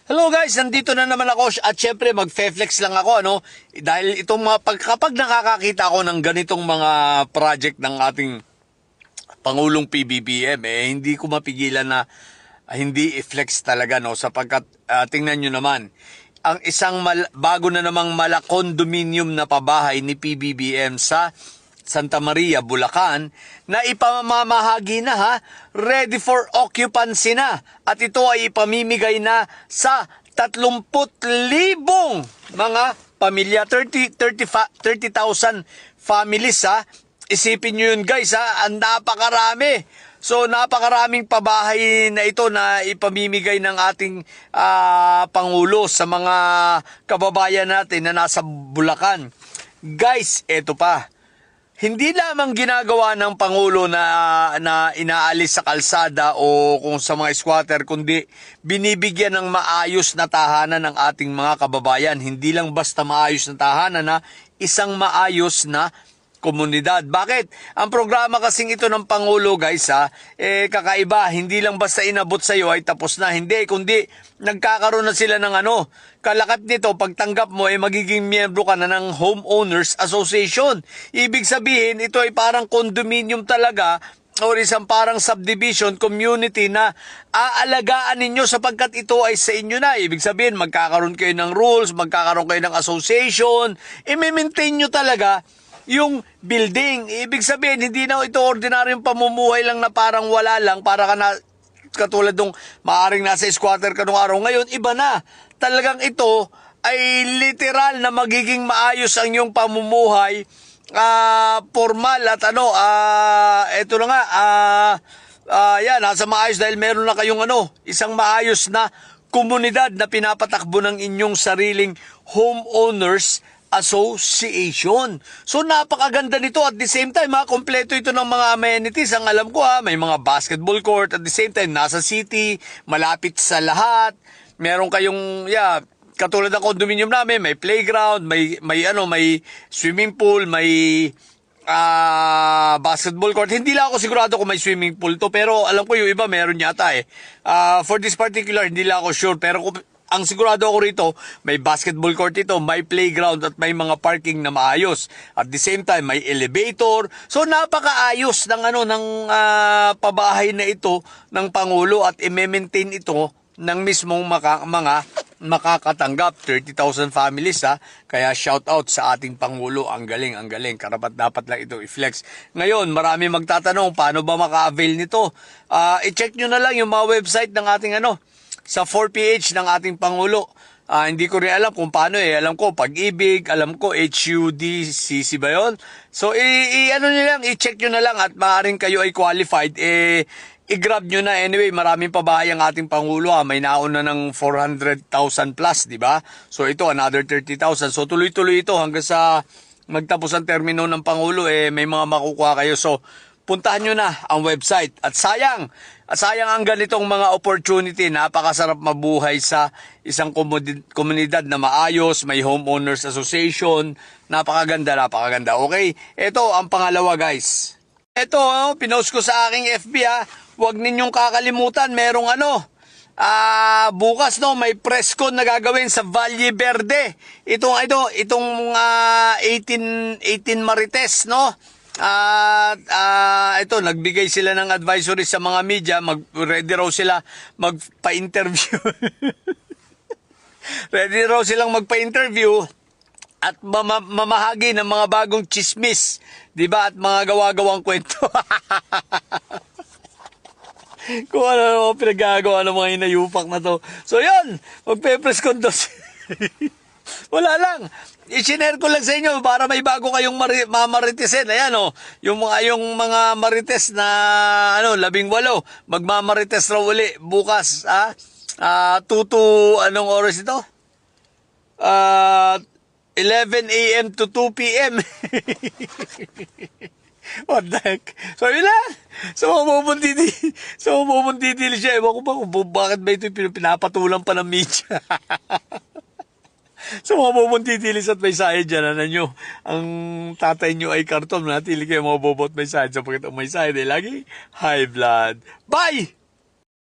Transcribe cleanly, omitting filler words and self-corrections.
Hello guys, nandito na naman ako at syempre mag-flex lang ako dahil itong mga kapag nakakakita ako ng ganitong mga project ng ating Pangulong PBBM hindi ko mapigilan na hindi i-flex talaga sapagkat tingnan nyo naman ang isang bago na namang condominium na pabahay ni PBBM sa Santa Maria, Bulacan, na ipamamahagi na ready for occupancy na. At ito ay ipamimigay na sa 30,000 mga pamilya, 30,000 families Isipin nyo yun guys ang napakarami. So napakaraming pabahay na ito na ipamimigay ng ating Pangulo sa mga kababayan natin na nasa Bulacan. Guys, eto pa. Hindi lamang ginagawa ng Pangulo na inaalis sa kalsada o kung sa mga squatter, kundi binibigyan ng maayos na tahanan ng ating mga kababayan. Hindi lang basta maayos na tahanan isang maayos na komunidad. Bakit? Ang programa kasing ito ng Pangulo guys kakaiba. Hindi lang basta inabot sa iyo ay tapos na. Hindi, kundi nagkakaroon na sila ng kalakip nito, pagtanggap mo magiging miyembro ka na ng Homeowners Association. Ibig sabihin, ito ay parang condominium talaga o isang parang subdivision community na aalagaan ninyo sapagkat ito ay sa inyo na. Ibig sabihin, magkakaroon kayo ng rules, magkakaroon kayo ng association, i-maintain nyo talaga yung building. Ibig sabihin, hindi na ito ordinaryong pamumuhay lang na parang wala lang, para ka na katulad nung maaring nasa squatter ka nung araw. Ngayon, iba na. Talagang ito ay literal na magiging maayos ang iyong pamumuhay, formal at ito na nga, yan, nasa maayos dahil meron na kayong isang maayos na komunidad na pinapatakbo ng inyong sariling homeowners association. So napakaganda nito at the same time kompleto ito ng mga amenities. Ang alam ko may mga basketball court at the same time nasa city, malapit sa lahat. Meron kayong katulad ng condominium namin, may playground, may swimming pool, may basketball court. Hindi lang ako sigurado kung may swimming pool to, pero alam ko yung iba meron yata for this particular hindi lang ako sure, pero ang sigurado ako rito, may basketball court ito, may playground at may mga parking na maayos. At the same time, may elevator. So napakaayos ng pabahay na ito ng Pangulo at i-maintain ito ng mismong mga makakatanggap. 30,000 families Kaya shout out sa ating Pangulo. Ang galing, ang galing. Karapat dapat lang ito i-flex. Ngayon, marami magtatanong, paano ba maka-avail nito? I-check nyo na lang yung mga website ng ating sa 4PH ng ating Pangulo. Hindi ko rin alam kung paano Alam ko, Pag-ibig, alam ko, HUDCC ba yun? So, nyo lang, i-check nyo na lang at maaaring kayo ay qualified. I-grab nyo na. Anyway, maraming pabahay ang ating Pangulo. May nauna ng 400,000 plus, di ba? So, ito, another 30,000. So, tuloy-tuloy ito hanggang sa magtapos ang termino ng Pangulo. May mga makukuha kayo. So, puntahan nyo na ang website. At sayang ang ganitong mga opportunity. Napakasarap mabuhay sa isang komunidad na maayos, may homeowners association. Napakaganda. Okay, ito ang pangalawa guys. Ito, pinost ko sa aking FB Huwag ninyong kakalimutan, merong bukas may press con na gagawin sa Valle Verde. Itong 18 Marites ito, nagbigay sila ng advisory sa mga media, ready raw sila magpa-interview. Ready raw silang magpa-interview at mamahagi ng mga bagong chismis, 'di ba? At mga gawa-gawang kwento. Kung ano pinagagawa ng mga inayupak na to. So yun, magpe-press con dos. Wala lang. I-share ko lang sa inyo para may bago kayong mamaritesin. Ayan yung mga marites na 18, magmamarites raw uli bukas 2 to anong oras ito? 11 AM to 2 PM. What the heck? So yun lang. So mamubuntidili siya. Ewan ko ba kung bakit ba ito pinapatulang pa ng media. So mga bubuntidilis at may sahid dyan, nyo, ang tatay nyo ay karton, natili kayo mga bobot may sahid sapagkat ang may sahid ay lagi high blood. Bye!